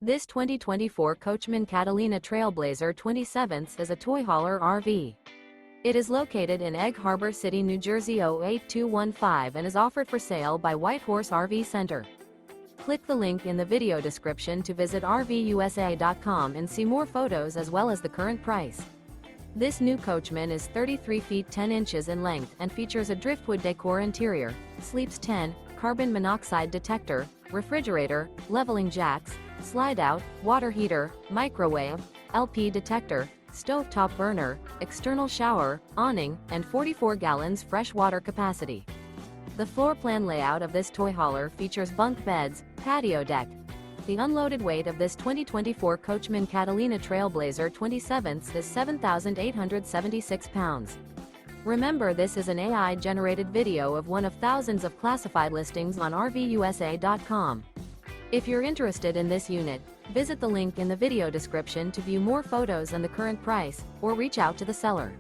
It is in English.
This 2024 Coachmen Catalina Trail Blazer 27th is a toy hauler RV. It is located in Egg Harbor City, New Jersey 08215 and is offered for sale by White Horse RV Center. Click the link in the video description to visit RVUSA.com and see more photos as well as the current price. This new Coachmen is 33 feet 10 inches in length and features a driftwood decor interior, sleeps 10, carbon monoxide detector, refrigerator, leveling jacks, slide-out, water heater, microwave, LP detector, stovetop burner, external shower, awning, and 44 gallons fresh water capacity. The floor plan layout of this toy hauler features bunk beds, patio deck. The unloaded weight of this 2024 Coachmen Catalina Trail Blazer 27th is 7,876 pounds. Remember, this is an AI-generated video of one of thousands of classified listings on RVUSA.com. If you're interested in this unit, visit the link in the video description to view more photos and the current price, or reach out to the seller.